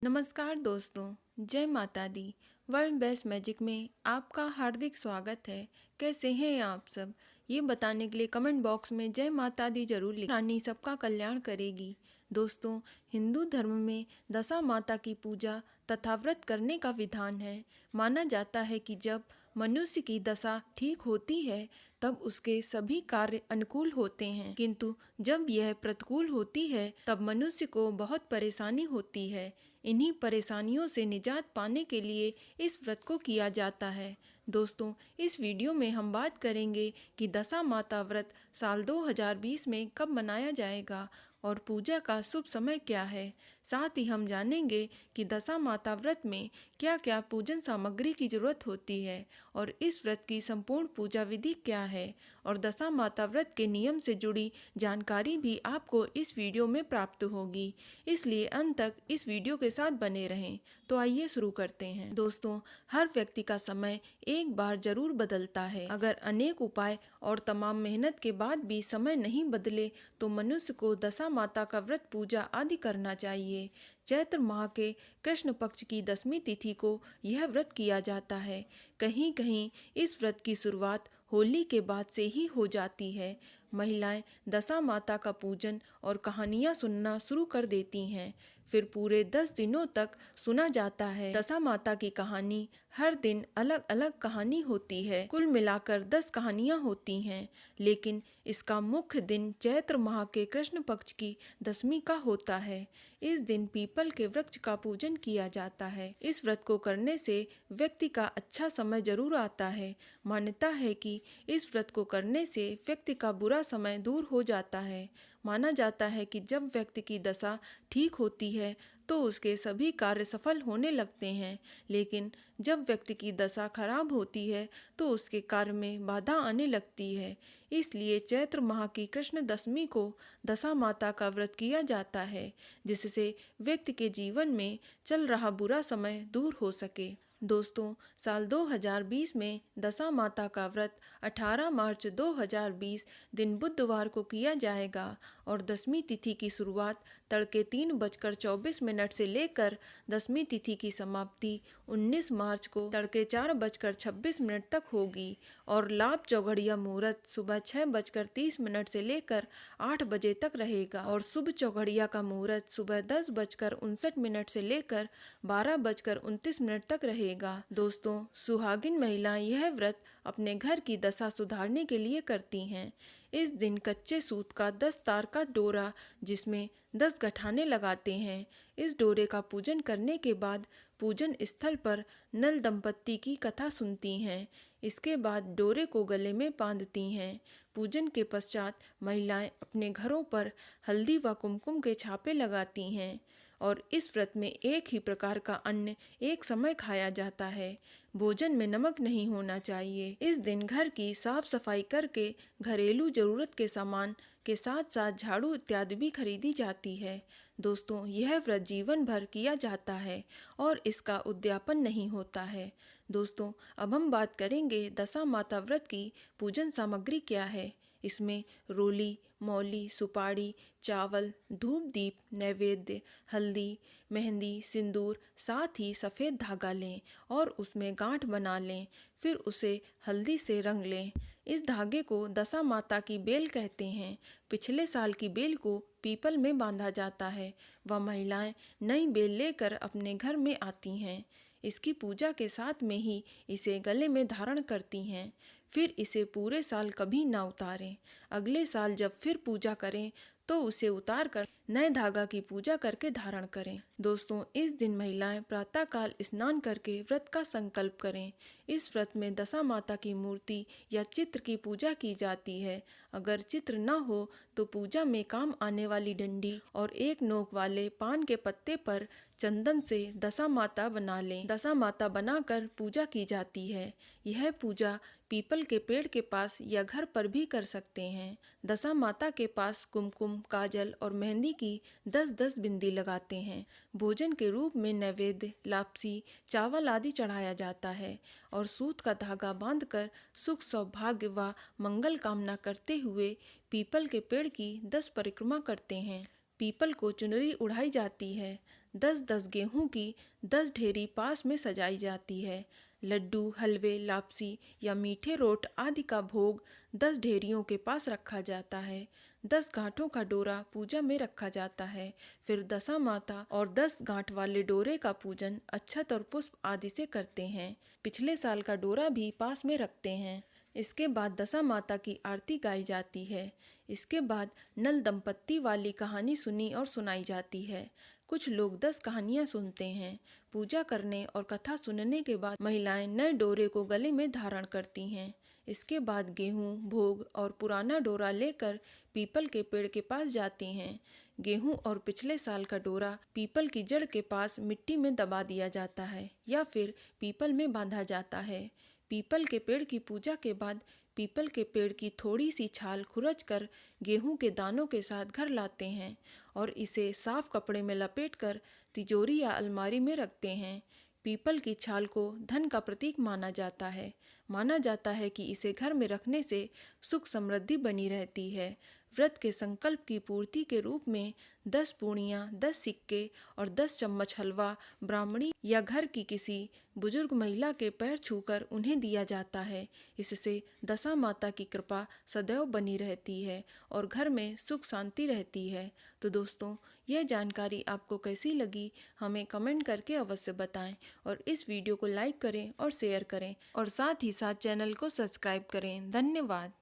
नमस्कार दोस्तों, जय माता दी। वर्ल्ड बेस्ट मैजिक में आपका हार्दिक स्वागत है। कैसे हैं आप सब? ये बताने के लिए कमेंट बॉक्स में जय माता दी जरूर लिखें। रानी सबका कल्याण करेगी। दोस्तों, हिंदू धर्म में दशा माता की पूजा तथा व्रत करने का विधान है। माना जाता है कि जब मनुष्य की दशा ठीक होती है तब उसके सभी कार्य अनुकूल होते हैं, किंतु जब यह प्रतिकूल होती है तब मनुष्य को बहुत परेशानी होती है। इन्हीं परेशानियों से निजात पाने के लिए इस व्रत को किया जाता है। दोस्तों, इस वीडियो में हम बात करेंगे कि दशा माता व्रत साल 2020 में कब मनाया जाएगा और पूजा का शुभ समय क्या है। साथ ही हम जानेंगे कि दशा माता व्रत में क्या क्या पूजन सामग्री की जरूरत होती है और इस व्रत की संपूर्ण पूजा विधि क्या है, और दशा माता व्रत के नियम से जुड़ी जानकारी भी आपको इस वीडियो में प्राप्त होगी। इसलिए अंत तक इस वीडियो के साथ बने रहें। तो आइए शुरू करते हैं। दोस्तों, हर व्यक्ति का समय एक बार जरूर बदलता है। अगर अनेक उपाय और तमाम मेहनत के बाद भी समय नहीं बदले तो मनुष्य को दशा माता का व्रत पूजा आदि करना चाहिए। चैत्र माह के कृष्ण पक्ष की 10वीं तिथि को यह व्रत किया जाता है। कहीं कहीं इस व्रत की शुरुआत होली के बाद से ही हो जाती है। महिलाएं दशा माता का पूजन और कहानियां सुनना शुरू कर देती हैं। फिर पूरे 10 दिनों तक सुना जाता है। दशा माता की कहानी हर दिन अलग अलग कहानी होती है। कुल मिलाकर 10 कहानियां होती हैं, लेकिन इसका मुख्य दिन चैत्र माह के कृष्ण पक्ष की 10वीं का होता है। इस दिन पीपल के वृक्ष का पूजन किया जाता है। इस व्रत को करने से व्यक्ति का अच्छा समय जरूर आता है। मान्यता है कि इस व्रत को करने से व्यक्ति का बुरा समय दूर हो जाता है। माना जाता है कि जब व्यक्ति की दशा ठीक होती है तो उसके सभी कार्य सफल होने लगते हैं, लेकिन जब व्यक्ति की दशा खराब होती है तो उसके कार्य में बाधा आने लगती है। इसलिए चैत्र माह की कृष्ण दशमी को दशा माता का व्रत किया जाता है, जिससे व्यक्ति के जीवन में चल रहा बुरा समय दूर हो सके। दोस्तों, साल 2020 में दशा माता का व्रत 18 मार्च 2020 दिन बुधवार को किया जाएगा और 10वीं तिथि की शुरुआत तड़के 3:24 से लेकर 10वीं तिथि की समाप्ति 19 मार्च को तड़के 4:26 तक होगी और लाभ चौघड़िया मुहूर्त सुबह 6:30 से लेकर 8 बजे तक रहेगा और शुभ चौघड़िया का मुहूर्त सुबह 10:59 से लेकर 12:29 तक रहेगा। दोस्तों, सुहागिन महिलाएं यह व्रत अपने घर की दशा सुधारने के लिए करती हैं। इस दिन कच्चे सूत का 10 तार का डोरा जिसमें 10 गठाने लगाते हैं। इस डोरे का पूजन करने के बाद पूजन स्थल पर नल दंपत्ति की कथा सुनती हैं। इसके बाद डोरे को गले में बांधती हैं। पूजन के पश्चात महिलाएं अपने घरों पर हल्दी व कुमकुम के छापे लगाती हैं और इस व्रत में एक ही प्रकार का अन्न एक समय खाया जाता है। भोजन में नमक नहीं होना चाहिए। इस दिन घर की साफ सफाई करके घरेलू जरूरत के सामान के साथ साथ झाड़ू इत्यादि भी खरीदी जाती है। दोस्तों, यह व्रत जीवन भर किया जाता है और इसका उद्यापन नहीं होता है। दोस्तों, अब हम बात करेंगे दशा माता व्रत की पूजन सामग्री क्या है। इसमें रोली, मौली, सुपारी, चावल, धूप दीप, नैवेद्य, हल्दी, मेहंदी, सिंदूर, साथ ही सफ़ेद धागा लें और उसमें गांठ बना लें। फिर उसे हल्दी से रंग लें। इस धागे को दशा माता की बेल कहते हैं। पिछले साल की बेल को पीपल में बांधा जाता है व महिलाएं नई बेल लेकर अपने घर में आती हैं। इसकी पूजा के साथ में ही इसे गले में धारण करती हैं। फिर इसे पूरे साल कभी ना उतारें। अगले साल जब फिर पूजा करें तो उसे उतार कर नए धागा की पूजा करके धारण करें। दोस्तों, इस दिन महिलाएं प्रातःकाल स्नान करके व्रत का संकल्प करें। इस व्रत में दशा माता की मूर्ति या चित्र की पूजा की जाती है। अगर चित्र न हो तो पूजा में काम आने वाली डंडी और एक नोक वाले पान के पत्ते पर चंदन से दशा माता बना लें। दशा माता बनाकर पूजा की जाती है। यह पूजा पीपल के पेड़ के पास या घर पर भी कर सकते हैं। दशा माता के पास कुमकुम, काजल और मेहंदी की 10-10 बिंदी लगाते हैं। भोजन के रूप में नैवेद्य, लापसी, चावल आदि चढ़ाया जाता है और सूत का धागा बांधकर सुख, सौभाग्य व मंगल कामना करते हुए पीपल के पेड़ की 10 परिक्रमा करते हैं। पीपल को चुनरी उड़ाई जाती है। 10-10 गेहूं की 10 ढेरी पास में सजाई जाती है। लड्डू, हलवे, लापसी या मीठे रोट आदि का भोग 10 ढेरियों के पास रखा जाता है। 10 गांठों का डोरा पूजा में रखा जाता है। फिर दशा माता और 10 गांठ वाले डोरे का पूजन अक्षत और पुष्प आदि से करते हैं। पिछले साल का डोरा भी पास में रखते हैं। इसके बाद दशा माता की आरती गाई जाती है। इसके बाद नल दंपत्ति वाली कहानी सुनी और सुनाई जाती है। कुछ लोग 10 कहानियां सुनते हैं। पूजा करने और कथा सुनने के बाद महिलाएं नए डोरे को गले में धारण करती हैं। इसके बाद गेहूं, भोग और पुराना डोरा लेकर पीपल के पेड़ के पास जाती हैं। गेहूं और पिछले साल का डोरा पीपल की जड़ के पास मिट्टी में दबा दिया जाता है या फिर पीपल में बांधा जाता है। पीपल के पेड़ की पूजा के बाद पीपल के पेड़ की थोड़ी सी छाल खुरच कर गेहूं के दानों के साथ घर लाते हैं और इसे साफ कपड़े में लपेटकर तिजोरी या अलमारी में रखते हैं। पीपल की छाल को धन का प्रतीक माना जाता है। माना जाता है कि इसे घर में रखने से सुख समृद्धि बनी रहती है। व्रत के संकल्प की पूर्ति के रूप में 10 पूर्णियाँ, 10 सिक्के और 10 चम्मच हलवा ब्राह्मणी या घर की किसी बुजुर्ग महिला के पैर छूकर उन्हें दिया जाता है। इससे दशा माता की कृपा सदैव बनी रहती है और घर में सुख शांति रहती है। तो दोस्तों, यह जानकारी आपको कैसी लगी हमें कमेंट करके अवश्य बताएं और इस वीडियो को लाइक करें और शेयर करें और साथ ही साथ चैनल को सब्सक्राइब करें। धन्यवाद।